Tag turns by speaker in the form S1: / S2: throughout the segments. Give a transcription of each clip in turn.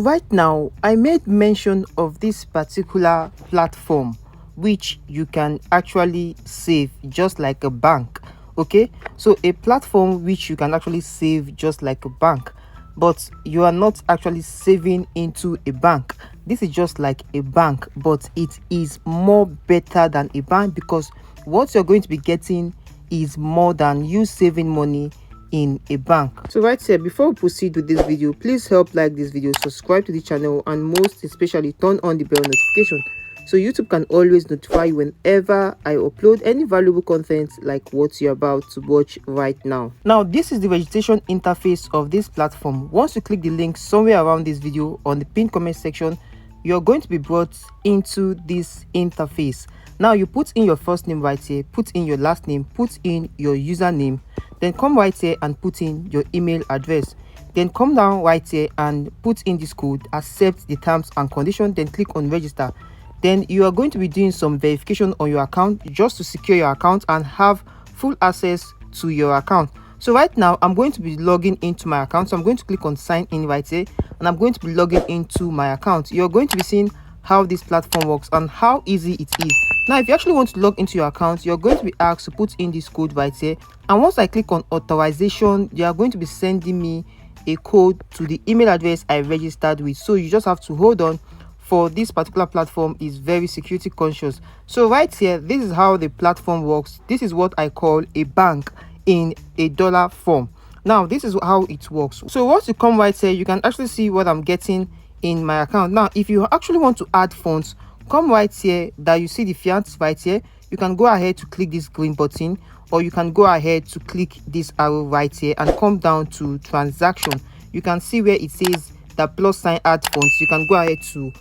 S1: Right now, I made mention of this particular platform which you can actually save just like a bank. Okay, so a platform which you can actually save just like a bank, but you are not actually saving into a bank. This is just like a bank, but it is more better than a bank because what you're going to be getting is more than you saving money in a bank. So right here, before we proceed with this video, please help like this video, subscribe to the channel, and most especially turn on the bell notification so YouTube can always notify you whenever I upload any valuable content like what you're about to watch right now. Now, this is the registration interface of this platform. Once you click the link somewhere around this video on the pinned comment section, you're going to be brought into this interface. Now, you put in your first name right here, put in your last name, put in your username, then come right here and put in your email address. Then come down right here and put in this code, accept the terms and conditions, then click on register. Then you are going to be doing some verification on your account just to secure your account and have full access to your account. So right now, I'm going to be logging into my account. So I'm going to click on sign in right here and I'm going to be logging into my account. You're going to be seeing how this platform works and how easy it is. Now, if you actually want to log into your account, you're going to be asked to put in this code right here. And once I click on authorization, they are going to be sending me a code to the email address I registered with. So you just have to hold on, for this particular platform is very security conscious. So right here, this is how the platform works. This is what I call a bank in a dollar form. Now, this is how it works. So once you come right here, you can actually see what I'm getting in my account. Now, if you actually want to add funds, come right here that you see the fiat right here. You can go ahead to click this green button, or you can go ahead to click this arrow right here and come down to transaction. You can see where it says that plus sign add funds. You can go ahead to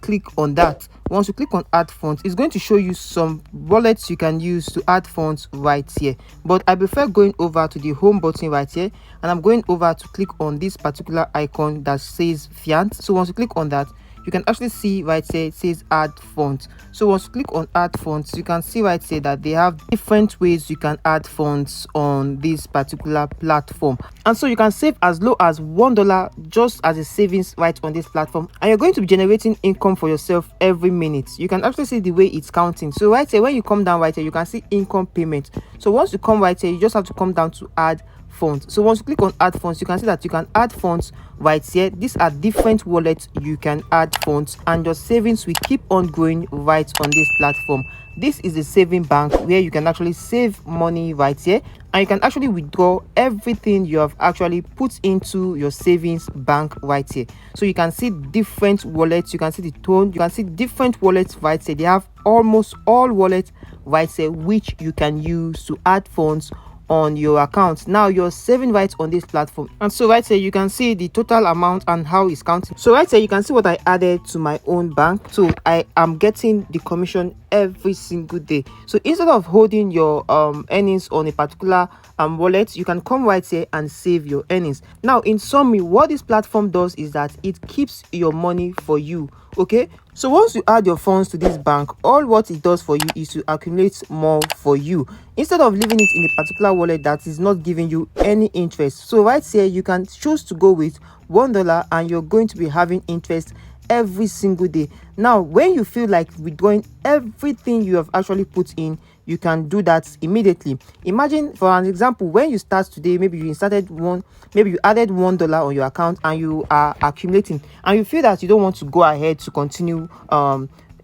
S1: click on that. Once you click on add funds, it's going to show you some wallets you can use to add funds right here, but I prefer going over to the home button right here, and I'm going over to click on this particular icon that says fiat. So once you click on that, you can actually see right here it says add funds. So once you click on add funds, you can see right here that they have different ways you can add funds on this particular platform, and so you can save as low as $1 just as a savings right on this platform, and you're going to be generating income for yourself every minute. You can actually see the way it's counting. So right here, when you come down right here, you can see income payment. So once you come right here, you just have to come down to add funds. So once you click on add funds, you can see that you can add funds right here. These are different wallets you can add funds, and your savings will keep on growing right on this platform. This is a saving bank where you can actually save money right here, and you can actually withdraw everything you have actually put into your savings bank right here. So you can see different wallets, you can see the tone, you can see different wallets right here. They have almost all wallets right here which you can use to add funds on your account. Now you're saving right on this platform, and so right here you can see the total amount and how it's counting. So right here you can see what I added to my own bank. So I am getting the commission every single day. So instead of holding your earnings on a particular wallet, you can come right here and save your earnings. Now in summary, what this platform does is that it keeps your money for you. Okay, so once you add your funds to this bank, all what it does for you is to accumulate more for you instead of leaving it in a particular wallet that is not giving you any interest. So right here you can choose to go with $1 and you're going to be having interest every single day. Now when you feel like withdrawing everything you have actually put in, you can do that immediately. Imagine, for an example, when you start today, maybe you added $1 on your account and you are accumulating, and you feel that you don't want to go ahead to continue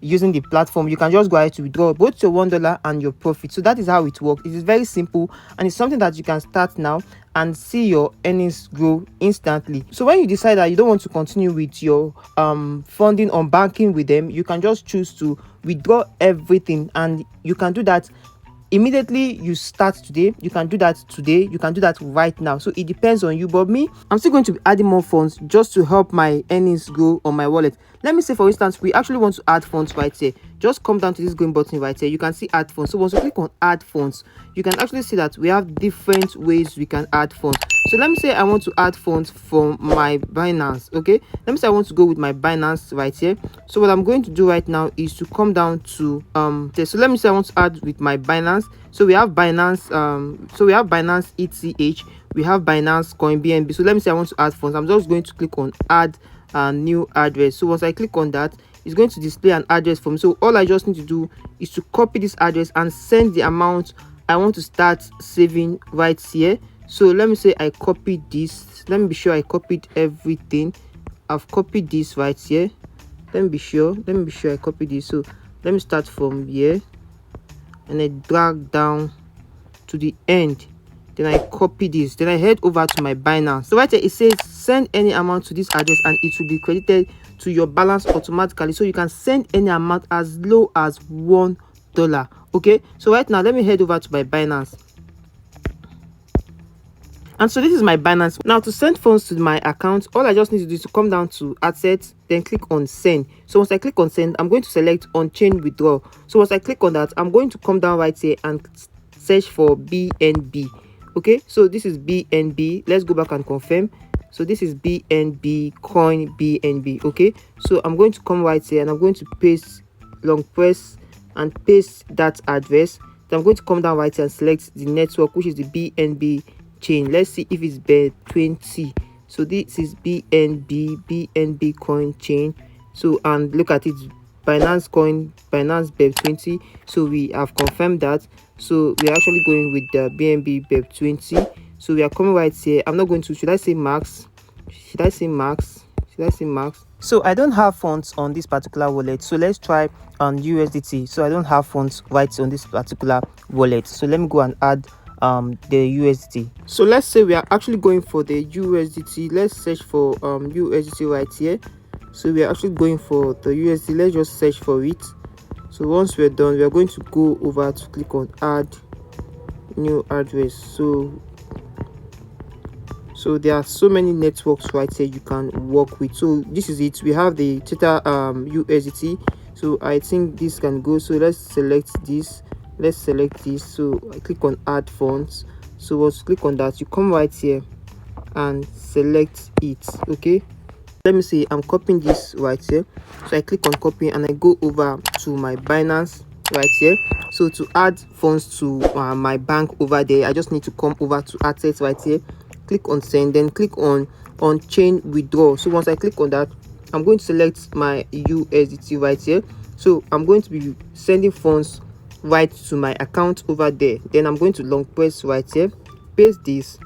S1: using the platform. You can just go ahead to withdraw both your $1 and your profit. So that is how it works. It is very simple, and it's something that you can start now and see your earnings grow instantly. So when you decide that you don't want to continue with your funding on banking with them, you can just choose to withdraw everything, and you can do that immediately you start today. You can do that today, you can do that right now. So it depends on you, but me, I'm still going to be adding more funds just to help my earnings grow on my wallet. Let me say, for instance, we actually want to add funds right here. Just come down to this green button right here. You can see add funds. So once you click on add funds, you can actually see that we have different ways we can add funds. So let me say I want to add funds from my Binance. Okay, let me say I want to go with my Binance right here. So what I'm going to do right now is to come down to so let me say I want to add with my Binance. So we have Binance Binance ETH, we have Binance Coin BNB. So let me say I want to add funds. I'm just going to click on add a new address. So once I click on that, it's going to display an address for me. So all I just need to do is to copy this address and send the amount I want to start saving right here. So let me say I copied this. Let me be sure I copied everything. I've copied this right here. Let me be sure I copied this. So let me start from here and I drag down to the end. Then I copy this. Then I head over to my Binance. So right here it says send any amount to this address and it will be credited to your balance automatically. So you can send any amount as low as $1. Okay, so right now let me head over to my Binance. And so this is my Binance. Now to send funds to my account, all I just need to do is to come down to assets, then click on send. So once I click on send, I'm going to select on chain withdrawal. So once I click on that, I'm going to come down right here and search for BNB. Okay, so this is BNB. Let's go back and confirm. So this is BNB coin BNB. Okay, so I'm going to come right here and I'm going to paste, long press and paste that address. Then I'm going to come down right here and select the network, which is the BNB chain. Let's see if it's BEP20. So this is BNB coin chain. So and look at it, Binance coin, Binance BEP20. So we have confirmed that. So we're actually going with the BNB BEP20. So we are coming right here. I'm not going to, should I say max? So I don't have funds on this particular wallet. So let's try on USDT. So I don't have funds right on this particular wallet. So let me go and add the USDT. So let's say we are actually going for the USDT. Let's search for USDT right here. So we are actually going for the USD. Let's just search for it. So once we're done, we are going to go over to click on add new address. So there are so many networks right here you can work with. So this is it. We have the Theta USDT. So I think this can go. So let's select this. So I click on add funds. So once you click on that, you come right here and select it. Okay, let me see, I'm copying this right here. So I click on copy and I go over to my Binance right here. So to add funds to my bank over there, I just need to come over to assets right here, click on send, then click on chain withdrawal. So once I click on that, I'm going to select my USDT right here. So I'm going to be sending funds right to my account over there. Then I'm going to long press right here, paste this,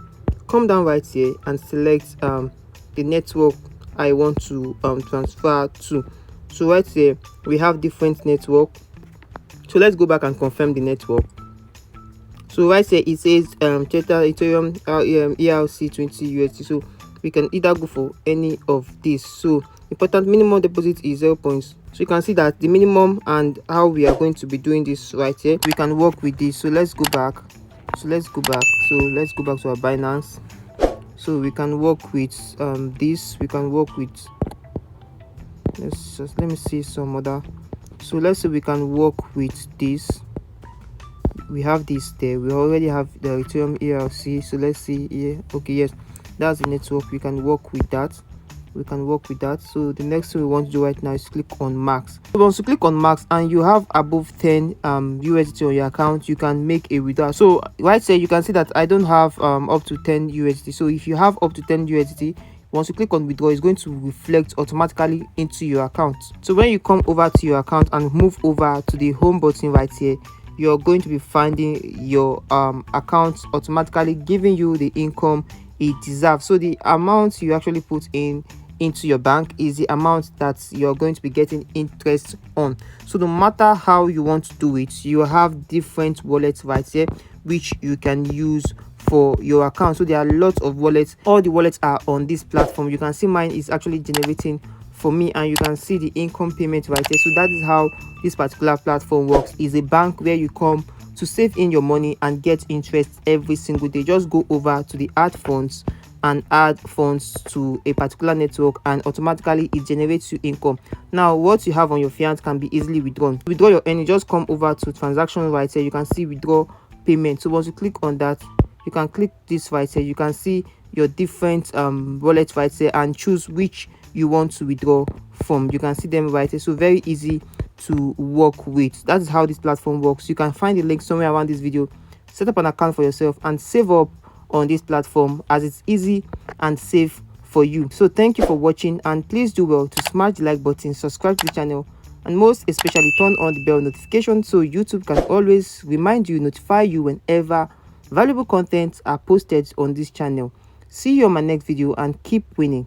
S1: come down right here and select the network I want to transfer to. So right here we have different network. So let's go back and confirm the network. So right here it says Theta Ethereum ERC20 USD. So we can either go for any of these. So important minimum deposit is 0 points. So you can see that the minimum and how we are going to be doing this right here. We can work with this. So let's go back. So let's go back to our Binance. So we can work with this. We can work with, let me see some other. So let's say we can work with this. We have this there. We already have the Ethereum ERC. So let's see here. Okay, yes, that's the network. We can work with that. So the next thing we want to do right now is click on max. So once you click on max and you have above 10 USDT on your account, you can make a withdrawal. So right here you can see that I don't have up to 10 USDT. So if you have up to 10 USDT, once you click on withdraw, it's going to reflect automatically into your account. So when you come over to your account and move over to the home button right here, you're going to be finding your account automatically giving you the income it deserves. So the amount you actually put into your bank is the amount that you're going to be getting interest on. So no matter how you want to do it, you have different wallets right here which you can use for your account. So there are lots of wallets. All the wallets are on this platform. You can see mine is actually generating for me, and you can see the income payment right here. So that is how this particular platform works. Is a bank where you come to save in your money and get interest every single day. Just go over to the add funds and add funds to a particular network, and automatically it generates you income. Now what you have on your fiat can be easily withdrawn. To withdraw your earning, just come over to transaction right here. You can see withdraw payment. So once you click on that, you can click this right here. You can see your different wallets right here and choose which you want to withdraw from. You can see them right here. So very easy to work with. That is how this platform works. You can find the link somewhere around this video. Set up an account for yourself and save up on this platform, as it's easy and safe for you. So thank you for watching, and please do well to smash the like button, subscribe to the channel, and most especially turn on the bell notification so YouTube can always remind you, notify you whenever valuable content are posted on this channel. See you on my next video, and keep winning.